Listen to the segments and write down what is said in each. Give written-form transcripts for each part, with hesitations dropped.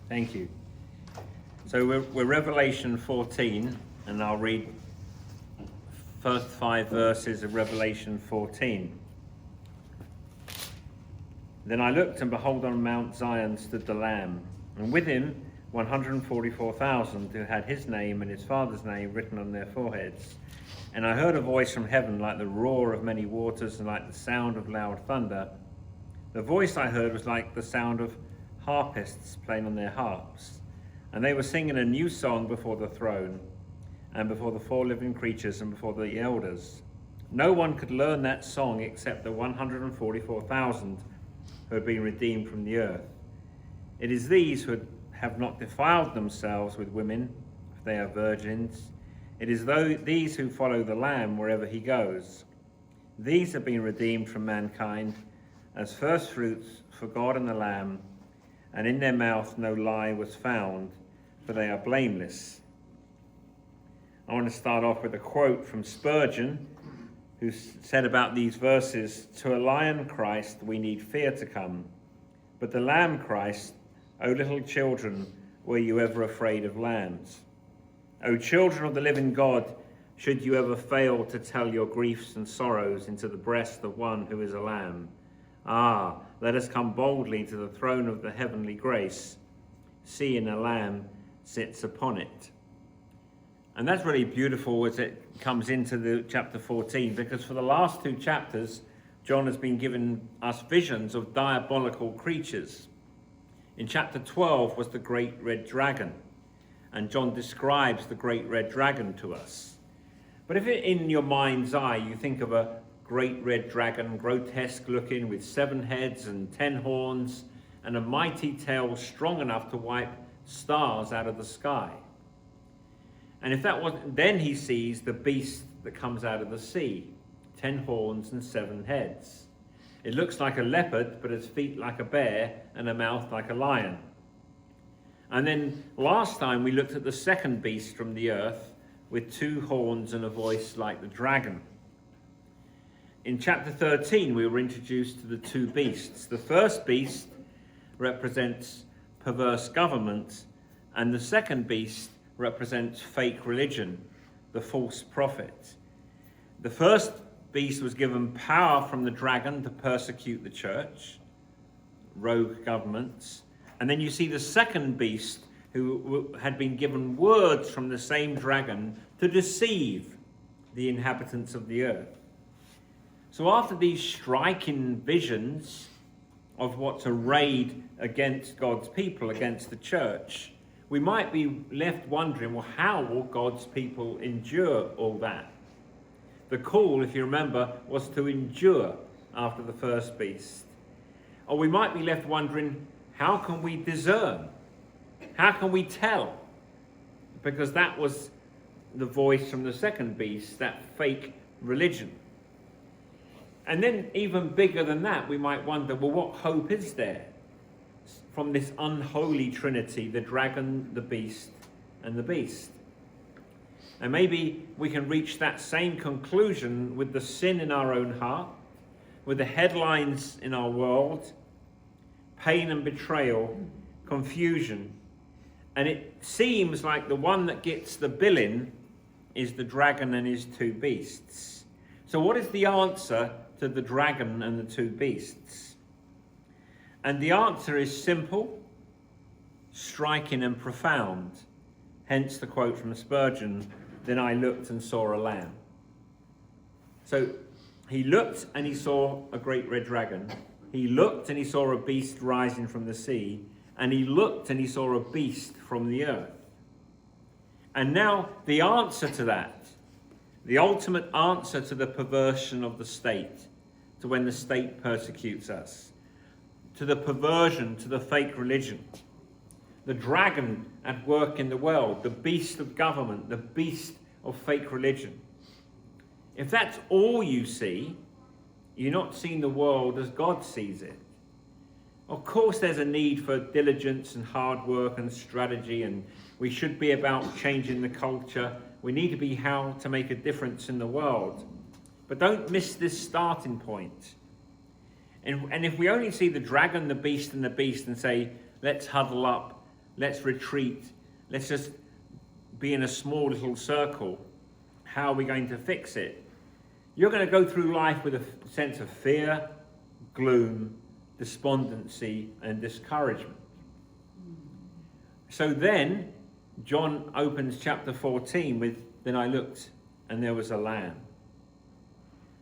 Thank you. So we're Revelation 14, and I'll read first 5 verses of Revelation 14. Then I looked, and behold, on Mount Zion stood the Lamb, and with him 144,000 who had his name and his father's name written on their foreheads. And I heard a voice from heaven like the roar of many waters and like the sound of loud thunder. The voice I heard was like the sound of harpists playing on their harps. And they were singing a new song before the throne and before the 4 living creatures and before the elders. No one could learn that song except the 144,000 who had been redeemed from the earth. It is these who have not defiled themselves with women, if they are virgins. It is these who follow the Lamb wherever he goes. These have been redeemed from mankind as first fruits for God and the Lamb, and in their mouth no lie was found, for they are blameless. I want to start off with a quote from Spurgeon, who said about these verses, "To a lion Christ we need fear to come, but the Lamb Christ, O little children, were you ever afraid of lambs? O children of the living God, should you ever fail to tell your griefs and sorrows into the breast of one who is a lamb? Ah, let us come boldly to the throne of the heavenly grace, seeing a lamb sits upon it." And that's really beautiful as it comes into the chapter 14, because for the last 2 chapters, John has been giving us visions of diabolical creatures. In chapter 12 was the great red dragon, and John describes the great red dragon to us. But if in your mind's eye you think of a great red dragon, grotesque looking, with 7 heads and 10 horns, and a mighty tail strong enough to wipe stars out of the sky. And if that wasn't, then he sees the beast that comes out of the sea, 10 horns and 7 heads. It looks like a leopard, but has feet like a bear and a mouth like a lion. And then last time we looked at the second beast from the earth with 2 horns and a voice like the dragon. In chapter 13, we were introduced to the 2 beasts. The first beast represents perverse government, and the second beast represents fake religion, the false prophet. The first beast was given power from the dragon to persecute the church, rogue governments. And then you see the second beast who had been given words from the same dragon to deceive the inhabitants of the earth. So after these striking visions of what's arrayed against God's people, against the church, we might be left wondering, well, how will God's people endure all that? The call, if you remember, was to endure after the first beast. Or we might be left wondering, how can we discern? How can we tell? Because that was the voice from the second beast, that fake religion. And then even bigger than that, we might wonder, well, what hope is there from this unholy trinity, the dragon, the beast, and the beast? And maybe we can reach that same conclusion with the sin in our own heart, with the headlines in our world, pain and betrayal, confusion. And it seems like the one that gets the billing is the dragon and his 2 beasts. So what is the answer to the dragon and the 2 beasts? And the answer is simple, striking and profound. Hence the quote from Spurgeon, "Then I looked and saw a lamb." So he looked and he saw a great red dragon. He looked and he saw a beast rising from the sea. And he looked and he saw a beast from the earth. And now the answer to that, the ultimate answer to the perversion of the state, to when the state persecutes us, to the perversion, to the fake religion, the dragon at work in the world, the beast of government, the beast of fake religion. If that's all you see, you're not seeing the world as God sees it. Of course, there's a need for diligence and hard work and strategy, and we should be about changing the culture. We need to be how to make a difference in the world. But don't miss this starting point. And if we only see the dragon, the beast, and the beast and say, let's huddle up let's retreat, let's just be in a small little circle. How are we going to fix it? You're going to go through life with a sense of fear, gloom, despondency, and discouragement. So then, John opens chapter 14 with, "Then I looked, and there was a lamb."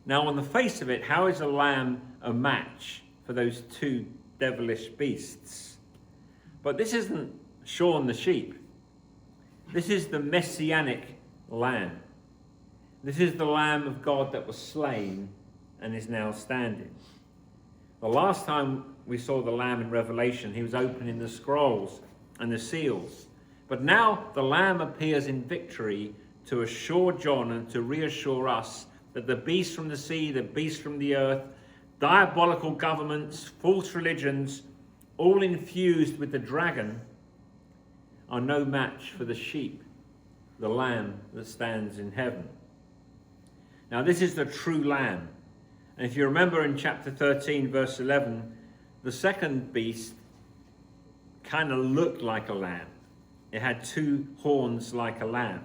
Now, on the face of it, how is a lamb a match for those two devilish beasts? But this isn't Shaun the sheep. This is the messianic lamb. This is the Lamb of God that was slain and is now standing. The last time we saw the Lamb in Revelation, he was opening the scrolls and the seals. But now the Lamb appears in victory to assure John and to reassure us that the beast from the sea, the beast from the earth, diabolical governments, false religions, all infused with the dragon, are no match for the sheep, the Lamb that stands in heaven. Now this is the true Lamb. And if you remember in chapter 13, verse 11, the second beast kind of looked like a lamb. It had two horns like a lamb.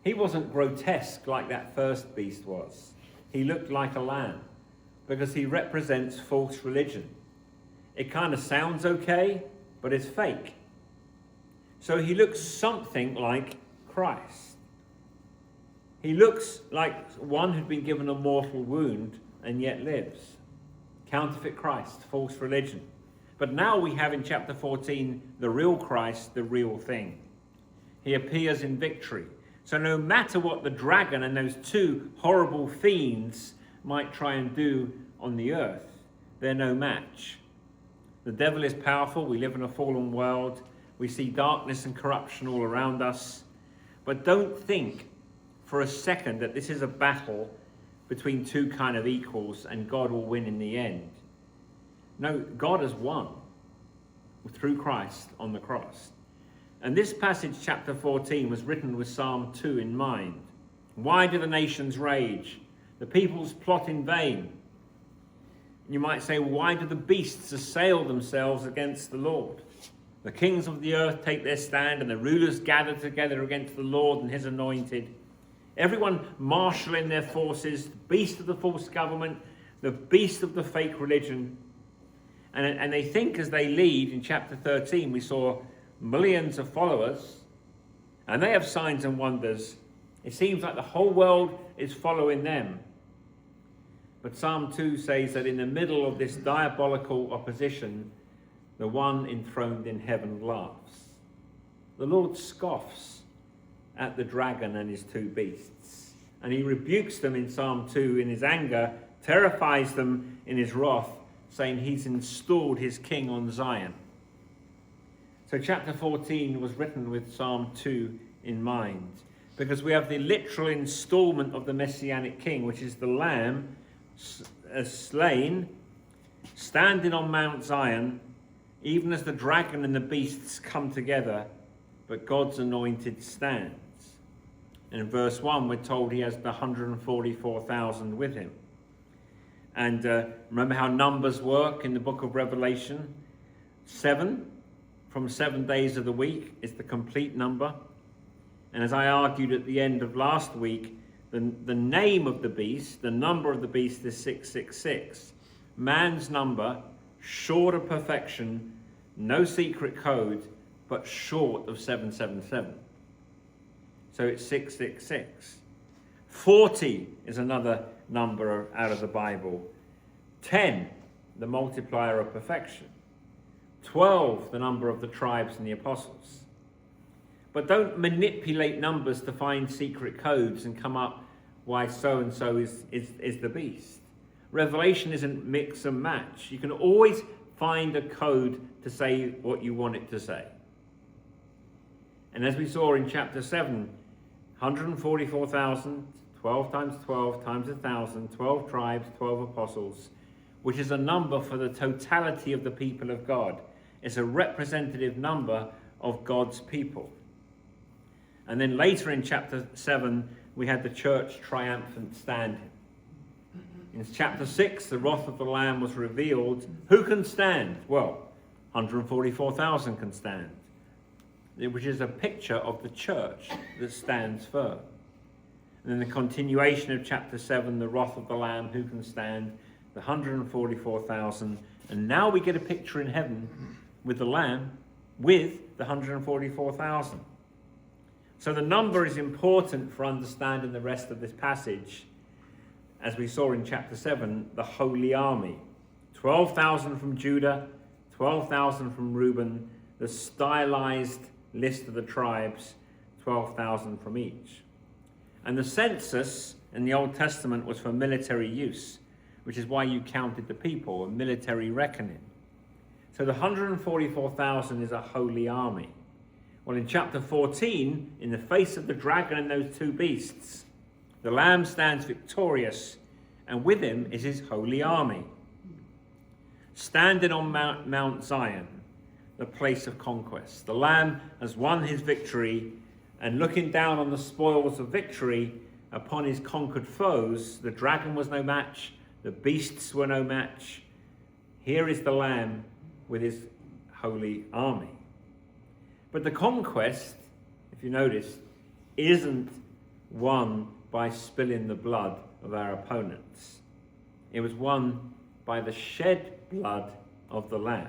He wasn't grotesque like that first beast was. He looked like a lamb because he represents false religion. It kind of sounds okay, but it's fake. So he looks something like Christ. He looks like one who'd been given a mortal wound and yet lives. Counterfeit Christ, false religion. But now we have in chapter 14 the real Christ, the real thing. He appears in victory. So no matter what the dragon and those two horrible fiends might try and do on the earth, they're no match. The devil is powerful. We live in a fallen world. We see darkness and corruption all around us. But don't think for a second that this is a battle between two kind of equals and God will win in the end. No, God has won through Christ on the cross. And this passage, chapter 14, was written with Psalm 2 in mind. Why do the nations rage? The peoples plot in vain. You might say, why do the beasts assail themselves against the Lord? The kings of the earth take their stand, and the rulers gather together against the Lord and his anointed. Everyone marshalling their forces, the beast of the false government, the beast of the fake religion. And they think as they lead, in chapter 13, we saw millions of followers, and they have signs and wonders. It seems like the whole world is following them. But Psalm 2 says that in the middle of this diabolical opposition, the one enthroned in heaven laughs. The Lord scoffs at the dragon and his two beasts. And he rebukes them in Psalm 2 in his anger, terrifies them in his wrath, saying he's installed his king on Zion. So chapter 14 was written with Psalm 2 in mind, because we have the literal installment of the Messianic King, which is the Lamb slain, standing on Mount Zion, even as the dragon and the beasts come together, but God's anointed stands. And in verse 1, we're told he has the 144,000 with him. And remember how numbers work in the book of Revelation? 7 from 7 days of the week is the complete number. And as I argued at the end of last week, the name of the beast, the number of the beast is 666. Man's number, short of perfection, no secret code, but short of 777. So it's 666. 40 is another number out of the Bible. 10, the multiplier of perfection. 12, the number of the tribes and the apostles. But don't manipulate numbers to find secret codes and come up why so-and-so is the beast. Revelation isn't mix and match. You can always find a code to say what you want it to say. And as we saw in chapter 7, 144,000, 12 times 12 times 1,000, 12 tribes, 12 apostles, which is a number for the totality of the people of God. It's a representative number of God's people. And then later in chapter 7, we had the church triumphant standing. In chapter 6, the wrath of the Lamb was revealed. Who can stand? Well, 144,000 can stand. which is a picture of the church that stands firm. And then the continuation of chapter 7, the wrath of the Lamb, who can stand, the 144,000. And now we get a picture in heaven with the Lamb, with the 144,000. So the number is important for understanding the rest of this passage. As we saw in chapter 7, the holy army. 12,000 from Judah, 12,000 from Reuben, the stylized list of the tribes, 12,000 from each. And the census in the Old Testament was for military use, which is why you counted the people, a military reckoning. So the 144,000 is a holy army. Well, in chapter 14, in the face of the dragon and those two beasts, the Lamb stands victorious, and with him is his holy army. Standing on Mount Zion, the place of conquest, the Lamb has won his victory, and looking down on the spoils of victory upon his conquered foes, the dragon was no match, the beasts were no match. Here is the Lamb with his holy army. But the conquest, if you notice, isn't won by spilling the blood of our opponents. It was won by the shed blood of the Lamb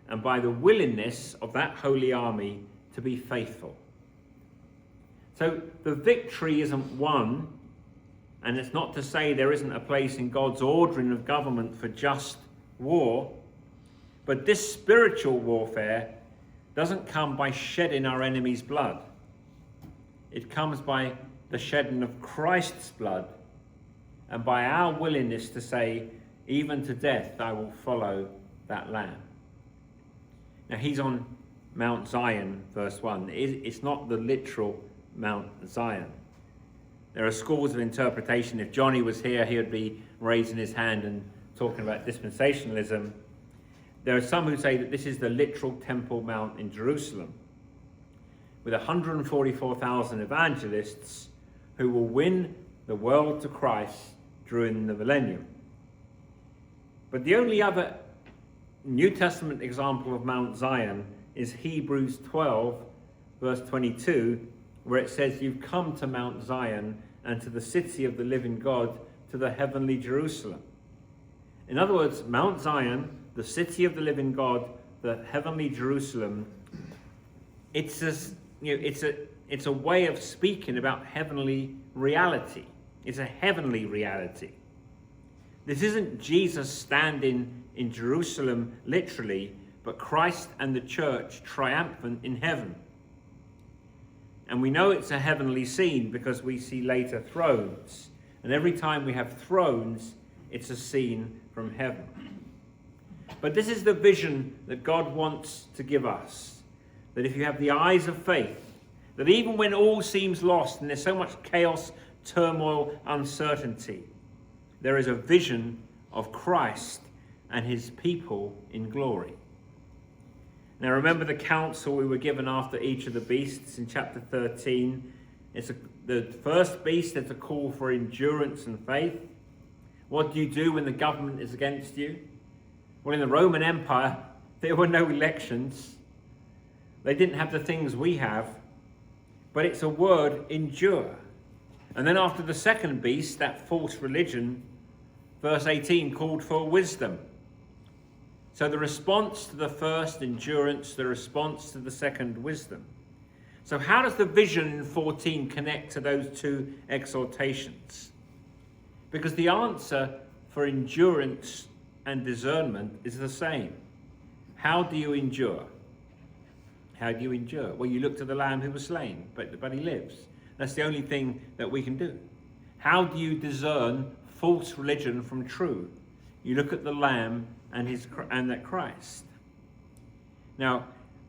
and by the willingness of that holy army to be faithful. So the victory isn't won, and it's not to say there isn't a place in God's ordering of government for just war, but this spiritual warfare doesn't come by shedding our enemy's blood. It comes by the shedding of Christ's blood and by our willingness to say, even to death I will follow that Lamb. Now he's on Mount Zion, verse 1. It's not the literal Mount Zion. There are schools of interpretation. If Johnny was here, he would be raising his hand and talking about dispensationalism. There are some who say that this is the literal Temple Mount in Jerusalem, with 144,000 evangelists who will win the world to Christ during the millennium. But the only other New Testament example of Mount Zion is Hebrews 12, verse 22, where it says, "You've come to Mount Zion and to the city of the living God, to the heavenly Jerusalem." In other words, Mount Zion, the city of the living God, the heavenly Jerusalem, it's a way of speaking about heavenly reality. It's a heavenly reality. This isn't Jesus standing in Jerusalem literally, but Christ and the church triumphant in heaven. And we know it's a heavenly scene because we see later thrones. And every time we have thrones, it's a scene from heaven. But this is the vision that God wants to give us. That if you have the eyes of faith, that even when all seems lost and there's so much chaos, turmoil, uncertainty, there is a vision of Christ and his people in glory. Now remember the counsel we were given after each of the beasts in chapter 13. The first beast is a call for endurance and faith. What do you do when the government is against you? Well, in the Roman Empire, there were no elections. They didn't have the things we have. But it's a word, endure. And then after the second beast, that false religion, verse 18 called for wisdom. So the response to the first, endurance, the response to the second, wisdom. So how does the vision in 14 connect to those two exhortations? Because the answer for endurance and discernment is the same. How do you endure? How do you endure? Well, you look to the Lamb who was slain, but he lives. That's the only thing that we can do. How do you discern false religion from true? You look at the Lamb and that Christ. Now,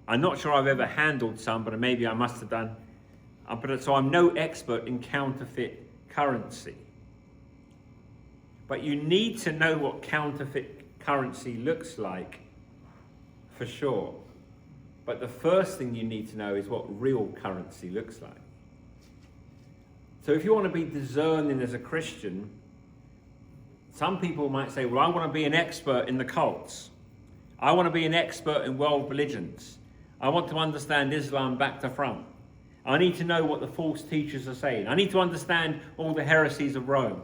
I'm not sure I've ever handled some, but maybe I must have done. So I'm no expert in counterfeit currency. But you need to know what counterfeit currency looks like, for sure. But the first thing you need to know is what real currency looks like. So if you want to be discerning as a Christian, some people might say, well, I want to be an expert in the cults. I want to be an expert in world religions. I want to understand Islam back to front. I need to know what the false teachers are saying. I need to understand all the heresies of Rome.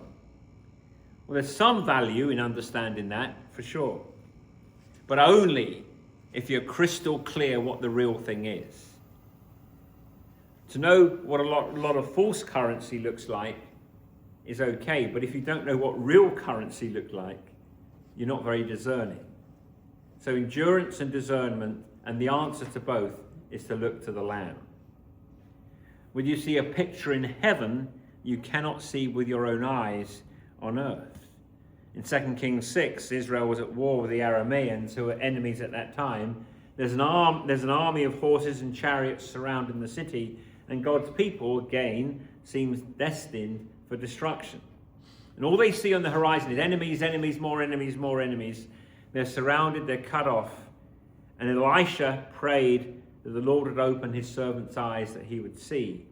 Well, there's some value in understanding that, for sure. But only if you're crystal clear what the real thing is. To know what a lot of false currency looks like is okay, but if you don't know what real currency looks like, you're not very discerning. So endurance and discernment, and the answer to both is to look to the Lamb. When you see a picture in heaven, you cannot see with your own eyes on earth. In 2 Kings 6, Israel was at war with the Arameans, who were enemies at that time. There's an army of horses and chariots surrounding the city, and God's people, again, seems destined for destruction. And all they see on the horizon is enemies, enemies, more enemies, more enemies. They're surrounded, they're cut off. And Elisha prayed that the Lord would open his servant's eyes that he would see.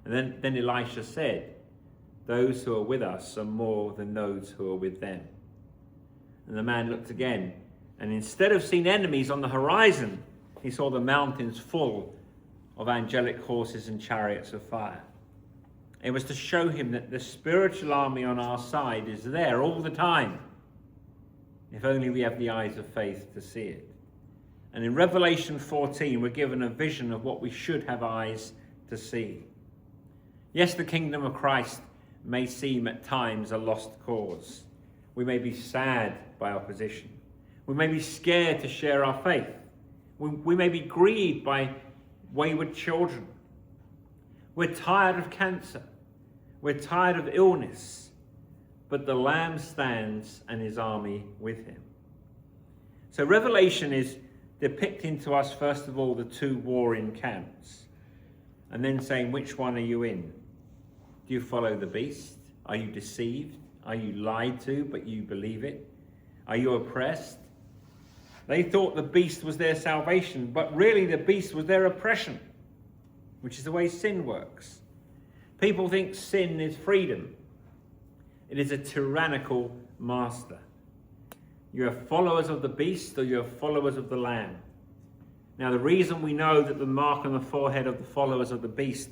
And then Elisha said, "Those who are with us are more than those who are with them." And the man looked again, and instead of seeing enemies on the horizon, he saw the mountains full of angelic horses and chariots of fire. It was to show him that the spiritual army on our side is there all the time, if only we have the eyes of faith to see it. And in Revelation 14, we're given a vision of what we should have eyes to see. Yes, the kingdom of Christ may seem at times a lost cause. We may be sad by opposition. We may be scared to share our faith. We may be grieved by wayward children. We're tired of cancer. We're tired of illness. But the Lamb stands and his army with him. So Revelation is depicting to us, first of all, the two warring camps, and then saying, which one are you in? Do you follow the beast? Are you deceived? Are you lied to, but you believe it? Are you oppressed? They thought the beast was their salvation, but really the beast was their oppression, which is the way sin works. People think sin is freedom. It is a tyrannical master. You are followers of the beast, or you are followers of the Lamb. Now, the reason we know that the mark on the forehead of the followers of the beast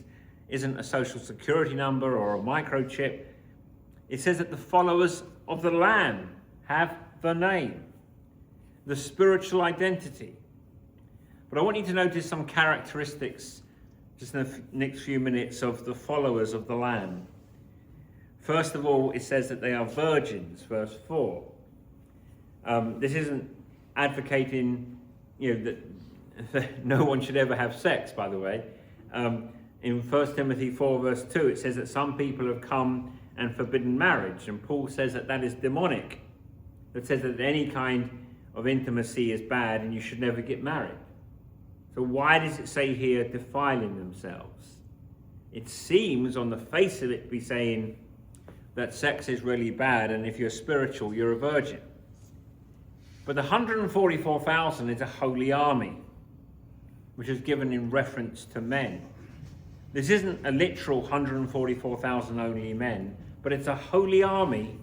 isn't a social security number or a microchip, it says that the followers of the Lamb have the name, the spiritual identity. But I want you to notice some characteristics just in the next few minutes of the followers of the Lamb. First of all, it says that they are virgins, verse 4. This isn't advocating, that no one should ever have sex, by the way. In 1 Timothy 4, verse 2, it says that some people have come and forbidden marriage, and Paul says that that is demonic. It says that any kind of intimacy is bad and you should never get married. So why does it say here defiling themselves? It seems on the face of it to be saying that sex is really bad, and if you're spiritual, you're a virgin. But the 144,000 is a holy army, which is given in reference to men. This isn't a literal 144,000 only men, but it's a holy army,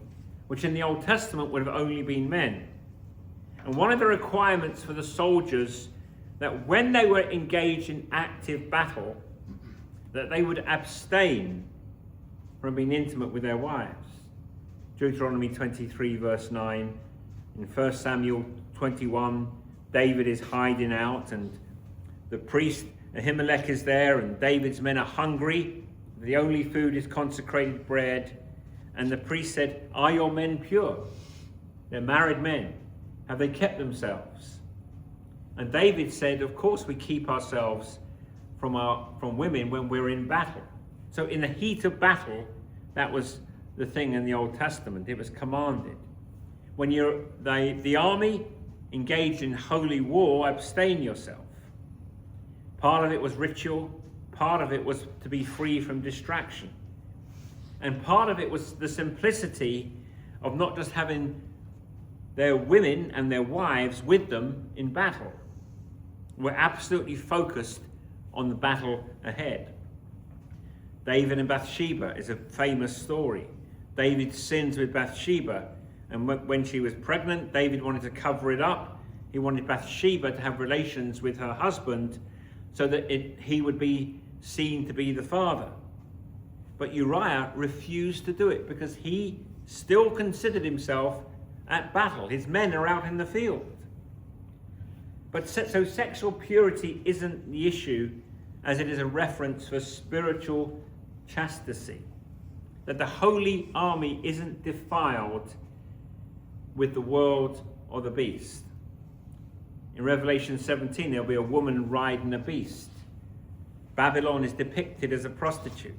which in the Old Testament would have only been men. And one of the requirements for the soldiers, that when they were engaged in active battle, that they would abstain from being intimate with their wives. Deuteronomy 23, verse 9. In 1 Samuel 21, David is hiding out, and the priest Ahimelech is there, and David's men are hungry. The only food is consecrated bread. And the priest said, "Are your men pure?" They're married men. Have they kept themselves? And David said, "Of course we keep ourselves from women when we're in battle." So in the heat of battle, that was the thing in the Old Testament. It was commanded. When you're the army engaged in holy war, abstain yourself. Part of it was ritual, part of it was to be free from distraction. And part of it was the simplicity of not just having their women and their wives with them in battle. We're absolutely focused on the battle ahead. David and Bathsheba is a famous story. David sins with Bathsheba, and when she was pregnant, David wanted to cover it up. He wanted Bathsheba to have relations with her husband so that he would be seen to be the father. But Uriah refused to do it because he still considered himself at battle. His men are out in the field. But so sexual purity isn't the issue, as it is a reference for spiritual chastity. That the holy army isn't defiled with the world or the beast. In Revelation 17, there'll be a woman riding a beast. Babylon is depicted as a prostitute.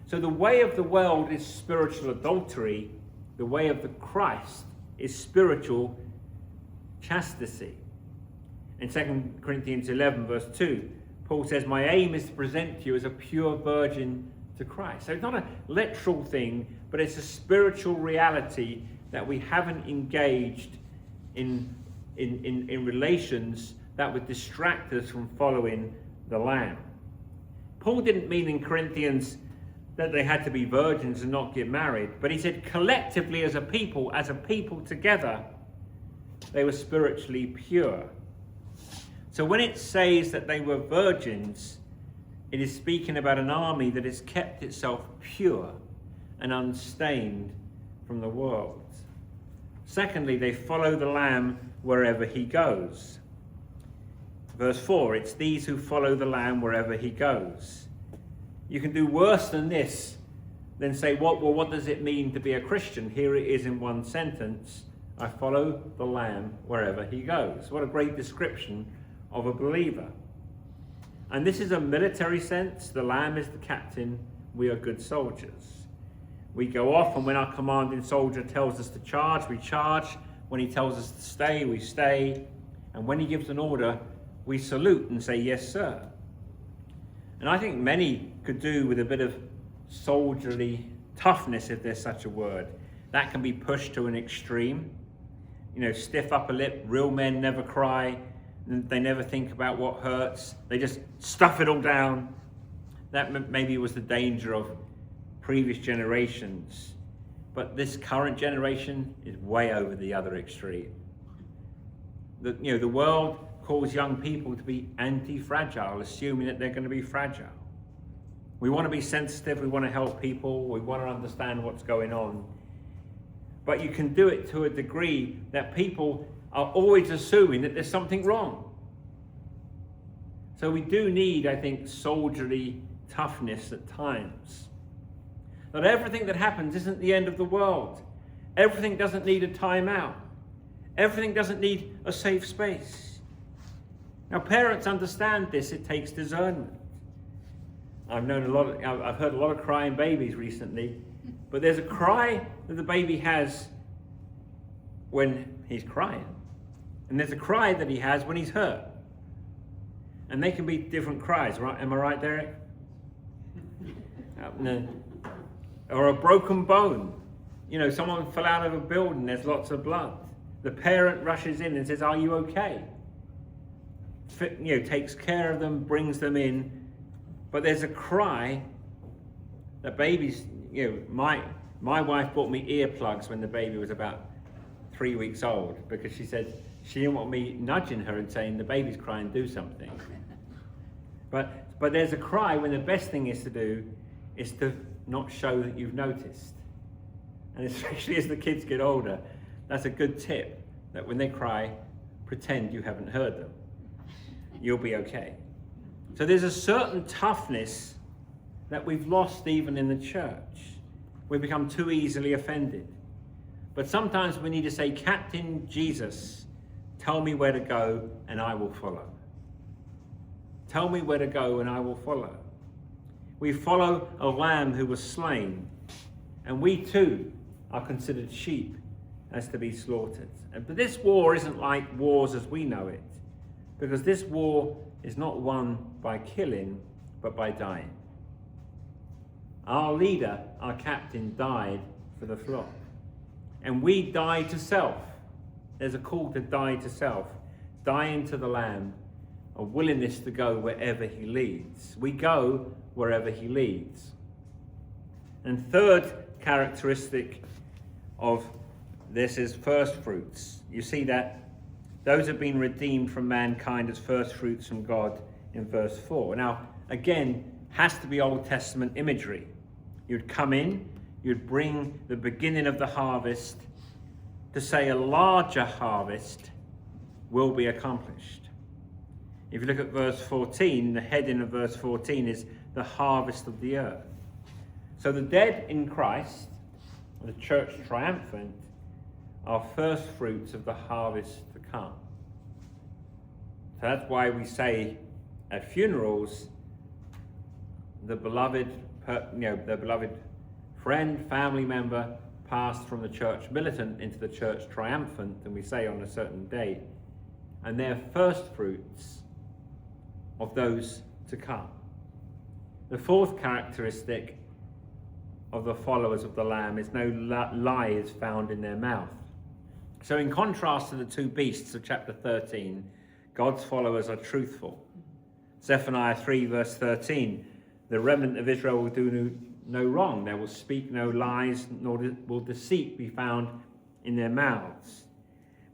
So the way of the world is spiritual adultery. The way of the Christ is spiritual chastity. In 2 Corinthians 11, verse 2, Paul says, my aim is to present you as a pure virgin to Christ. So it's not a literal thing, but it's a spiritual reality that we haven't engaged in relations that would distract us from following the Lamb. Paul didn't mean in Corinthians that they had to be virgins and not get married, but he said collectively as a people together, they were spiritually pure. So when it says that they were virgins, it is speaking about an army that has kept itself pure and unstained from the world. Secondly, they follow the Lamb wherever he goes. Verse 4, it's these who follow the Lamb wherever he goes. You can do worse than this, than say, what does it mean to be a Christian? Here it is in one sentence. I follow the Lamb wherever he goes. What a great description of a believer. And this is a military sense. The Lamb is the captain. We are good soldiers. We go off, and when our commanding soldier tells us to charge, we charge. When he tells us to stay, we stay. And when he gives an order, we salute and say, yes, sir. And I think many could do with a bit of soldierly toughness, if there's such a word. That can be pushed to an extreme. Stiff upper lip, real men never cry. They never think about what hurts. They just stuff it all down. That maybe was the danger of previous generations. But this current generation is way over the other extreme. The world calls young people to be anti-fragile, assuming that they're going to be fragile. We want to be sensitive. We want to help people. We want to understand what's going on. But you can do it to a degree that people are always assuming that there's something wrong. So we do need, I think, soldierly toughness at times. That everything that happens isn't the end of the world. Everything doesn't need a timeout. Everything doesn't need a safe space. Now, parents understand this. It takes discernment. I've heard a lot of crying babies recently, but there's a cry that the baby has when he's crying. And there's a cry that he has when he's hurt. And they can be different cries, right? Am I right, Derek? Or a broken bone. Someone fell out of a building, there's lots of blood. The parent rushes in and says, are you okay? Takes care of them, brings them in. But there's a cry that babies, my wife bought me earplugs when the baby was about 3 weeks old, because she said she didn't want me nudging her and saying, the baby's crying, do something. But there's a cry when the best thing is to do is to not show that you've noticed. And especially as the kids get older, that's a good tip, that when they cry, pretend you haven't heard them. You'll be okay. So there's a certain toughness that we've lost even in the church. We become too easily offended. But sometimes we need to say, Captain Jesus, tell me where to go and I will follow. Tell me where to go and I will follow. We follow a lamb who was slain, and we too are considered sheep as to be slaughtered. But this war isn't like wars as we know it, because this war is not won by killing, but by dying. Our leader, our captain, died for the flock. And we die to self. There's a call to die to self, dying to the Lamb, a willingness to go wherever he leads. We go wherever he leads. And third characteristic of this is first fruits. You see that Those have been redeemed from mankind as first fruits from God in verse 4. Now, again, has to be Old Testament imagery. You'd come in, you'd bring the beginning of the harvest to say a larger harvest will be accomplished. If you look at verse 14, the heading of verse 14 is the harvest of the earth. So the dead in Christ, the church triumphant, are first fruits of the harvest to come. So that's why we say at funerals, the beloved friend, family member passed from the church militant into the church triumphant, and we say on a certain day, and they're first fruits of those to come. The fourth characteristic of the followers of the Lamb is no lie is found in their mouth. So in contrast to the two beasts of chapter 13, God's followers are truthful. Zephaniah 3 verse 13, the remnant of Israel will do no wrong. They will speak no lies, nor will deceit be found in their mouths.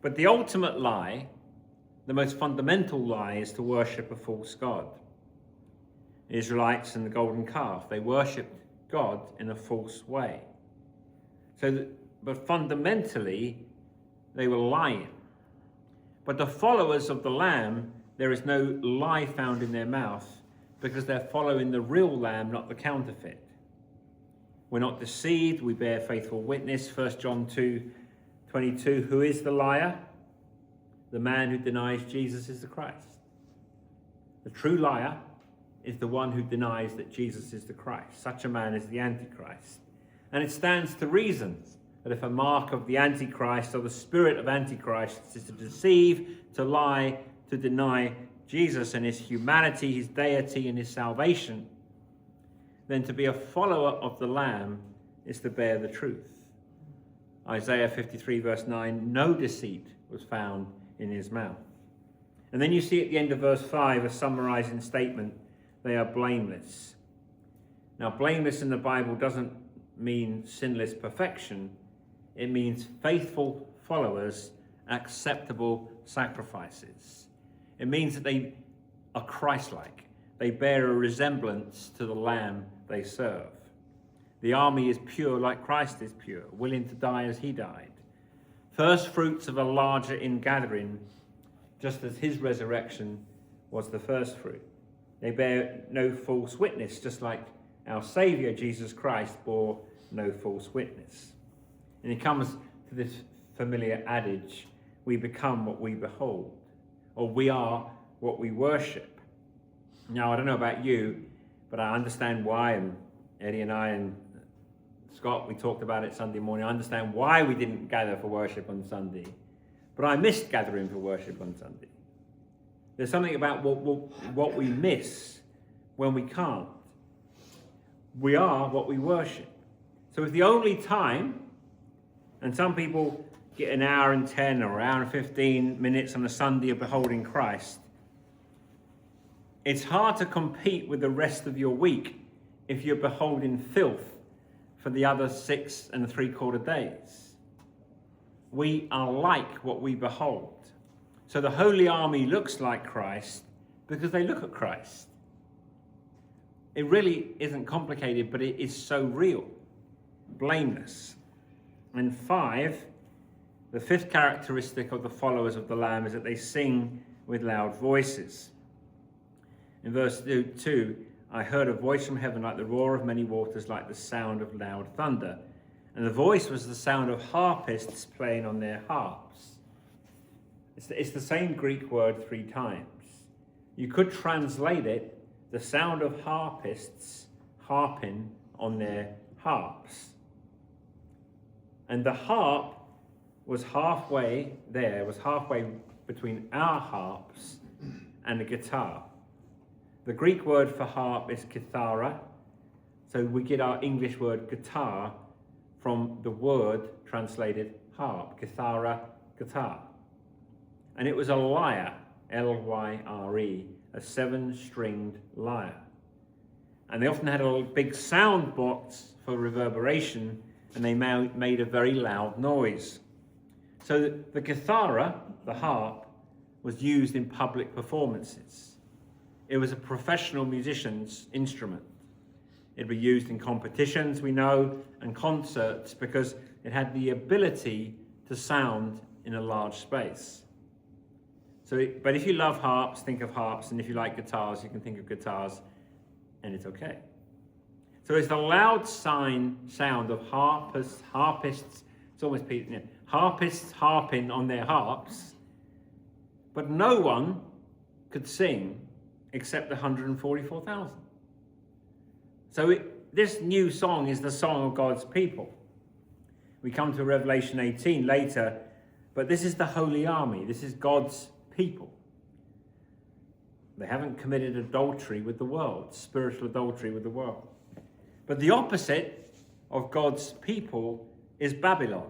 But the ultimate lie, the most fundamental lie, is to worship a false god. The Israelites and the golden calf, they worshipped God in a false way. But fundamentally, they were lying. But the followers of the Lamb, there is no lie found in their mouth, because they're following the real Lamb, not the counterfeit. We're not deceived, we bear faithful witness. 1 John 2:22, who is the liar? The man who denies Jesus is the Christ. The true liar is the one who denies that Jesus is the Christ. Such a man is the Antichrist. And it stands to reason that if a mark of the Antichrist or the spirit of Antichrist is to deceive, to lie, to deny Jesus and his humanity, his deity, and his salvation, then to be a follower of the Lamb is to bear the truth. Isaiah 53 verse 9, no deceit was found in his mouth. And then you see at the end of verse 5 a summarizing statement, they are blameless. Now, blameless in the Bible doesn't mean sinless perfection. It means faithful followers, acceptable sacrifices. It means that they are Christ-like. They bear a resemblance to the Lamb they serve. The army is pure like Christ is pure, willing to die as he died. First fruits of a larger ingathering, just as his resurrection was the first fruit. They bear no false witness, just like our Saviour, Jesus Christ, bore no false witness. And it comes to this familiar adage, we become what we behold, or we are what we worship. Now, I don't know about you, but I understand why, and Eddie and I and Scott, we talked about it Sunday morning. I understand why we didn't gather for worship on Sunday, but I missed gathering for worship on Sunday. There's something about what we miss when we can't. We are what we worship. So if the only time, and some people get an hour and 10 or an hour and 15 minutes on a Sunday of beholding Christ, it's hard to compete with the rest of your week if you're beholding filth for the other 6 3/4 days. We are like what we behold. So the Holy Army looks like Christ because they look at Christ. It really isn't complicated, but it is so real. Blameless. And 5, the fifth characteristic of the followers of the Lamb is that they sing with loud voices. In verse 2, I heard a voice from heaven like the roar of many waters, like the sound of loud thunder. And the voice was the sound of harpists playing on their harps. It's the same Greek word 3 times. You could translate it, the sound of harpists harping on their harps. And the harp was halfway between our harps and the guitar. The Greek word for harp is kithara, so we get our English word guitar from the word translated harp, kithara, guitar. And it was a lyre, L-Y-R-E, a 7-stringed lyre. And they often had a big sound box for reverberation, and they made a very loud noise. So the kithara, the harp, was used in public performances. It was a professional musician's instrument. It would be used in competitions, we know, and concerts because it had the ability to sound in a large space. But if you love harps, think of harps, and if you like guitars, you can think of guitars, and it's okay. So it's the loud sound of harpists, it's almost harpists harping on their harps, but no one could sing except the 144,000. So this new song is the song of God's people. We come to Revelation 18 later, but this is the holy army. This is God's people. They haven't committed adultery with the world, spiritual adultery with the world. But the opposite of God's people is Babylon.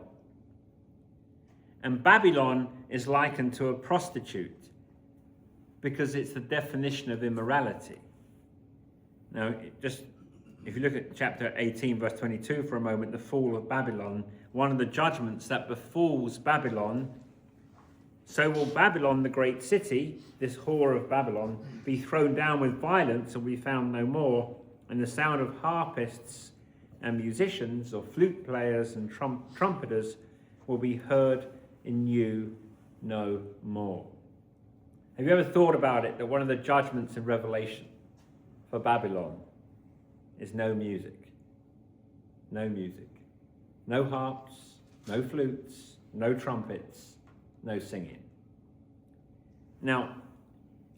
And Babylon is likened to a prostitute because it's the definition of immorality. Now, if you look at chapter 18, verse 22 for a moment, the fall of Babylon, one of the judgments that befalls Babylon, so will Babylon, the great city, this whore of Babylon, be thrown down with violence and be found no more, and the sound of harpists and musicians, or flute players and trumpeters, will be heard in you no more. Have you ever thought about it, that one of the judgments in Revelation for Babylon is no music? No music. No harps, no flutes, no trumpets, no singing. Now,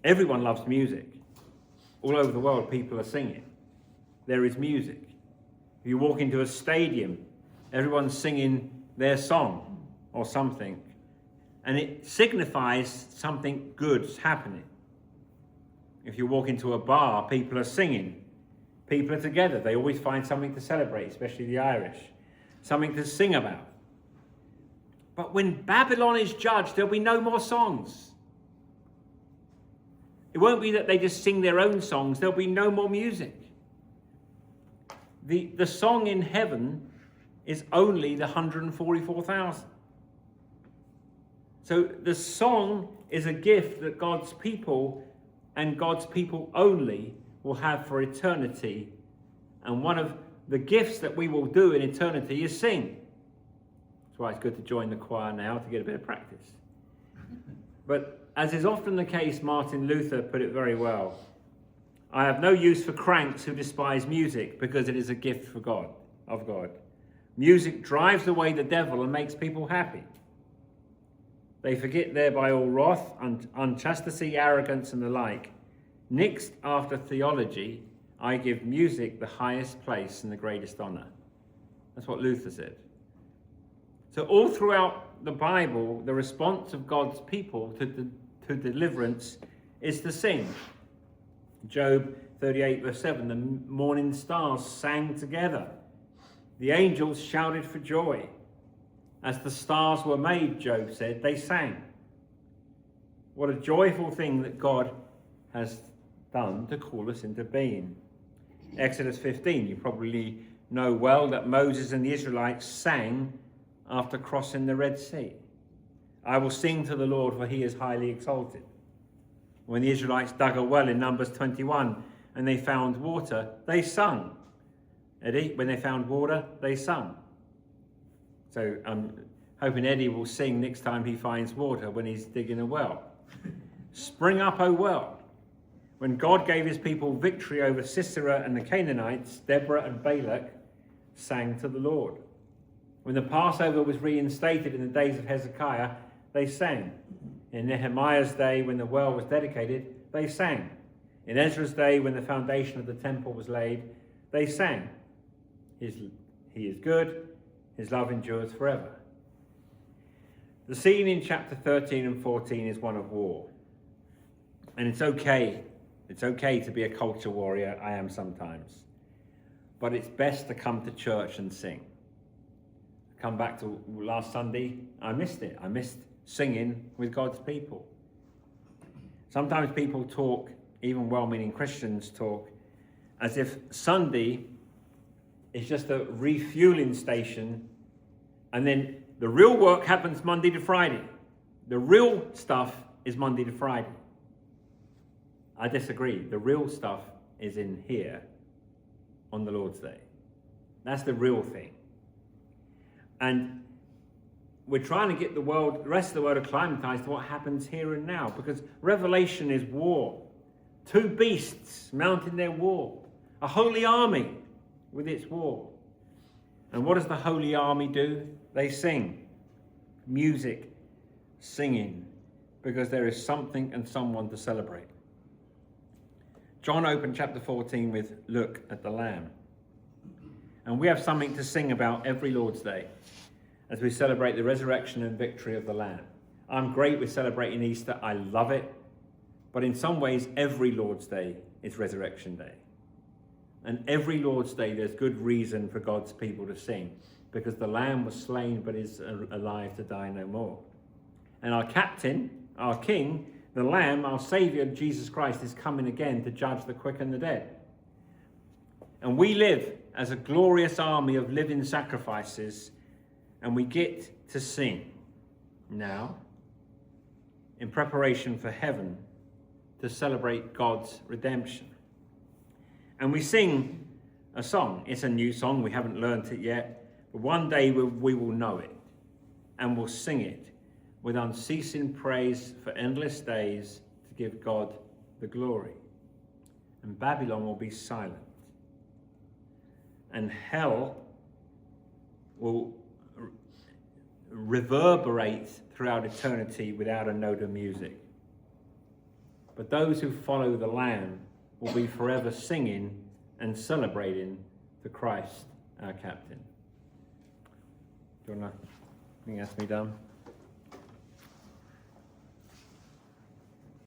everyone loves music. All over the world, people are singing. There is music. If you walk into a stadium, everyone's singing their song or something, and it signifies something good's happening. If you walk into a bar, people are singing. People are together. They always find something to celebrate, especially the Irish. Something to sing about. But when Babylon is judged, there'll be no more songs. It won't be that they just sing their own songs. There'll be no more music. The song in heaven is only the 144,000. So the song is a gift that God's people and God's people only will have for eternity. And one of the gifts that we will do in eternity is sing. That's why it's good to join the choir now to get a bit of practice. But as is often the case, Martin Luther put it very well. I have no use for cranks who despise music because it is a gift of God. Music drives away the devil and makes people happy. They forget thereby all wrath, unchastity, arrogance, and the like. Next after theology, I give music the highest place and the greatest honor. That's what Luther said. So all throughout the Bible, the response of God's people to deliverance is to sing. Job 38 verse 7, the morning stars sang together. The angels shouted for joy. As the stars were made, Job said, they sang. What a joyful thing that God has done to call us into being. Exodus 15, you probably know well that Moses and the Israelites sang after crossing the Red Sea. I will sing to the Lord, for he is highly exalted. When the Israelites dug a well in Numbers 21 and they found water, they sung. Eddie, when they found water, they sung. So I'm hoping Eddie will sing next time he finds water when he's digging a well. Spring up, O well. When God gave his people victory over Sisera and the Canaanites, Deborah and Balak sang to the Lord. When the Passover was reinstated in the days of Hezekiah, they sang. In Nehemiah's day, when the well was dedicated, they sang. In Ezra's day, when the foundation of the temple was laid, they sang. He is good, his love endures forever. The scene in chapter 13 and 14 is one of war. And it's okay to be a culture warrior. I am sometimes. But it's best to come to church and sing. Come back to last Sunday, I missed it. I missed singing with God's people. Sometimes people talk, even well-meaning Christians talk, as if Sunday is just a refueling station, and then the real work happens Monday to Friday. The real stuff is Monday to Friday. I disagree. The real stuff is in here on the Lord's Day. That's the real thing. And we're trying to get the rest of the world acclimatized to what happens here and now, because Revelation is war. Two beasts mounting their war. A holy army with its war. And what does the holy army do? They sing. Music, singing, because there is something and someone to celebrate. John opened chapter 14 with, "Look at the Lamb." And we have something to sing about every Lord's Day as we celebrate the resurrection and victory of the Lamb. I'm great with celebrating Easter. I love it. But in some ways, every Lord's Day is Resurrection Day. And every Lord's Day, there's good reason for God's people to sing, because the Lamb was slain but is alive to die no more. And our captain, our King, the Lamb, our Saviour, Jesus Christ, is coming again to judge the quick and the dead. And we live as a glorious army of living sacrifices, and we get to sing now in preparation for heaven to celebrate God's redemption. And we sing a song. It's a new song. We haven't learnt it yet, but one day we will know it, and we'll sing it with unceasing praise for endless days to give God the glory. And Babylon will be silent. And hell will reverberate throughout eternity without a note of music. But those who follow the Lamb will be forever singing and celebrating the Christ, our captain. Do you want to, I think that's me done.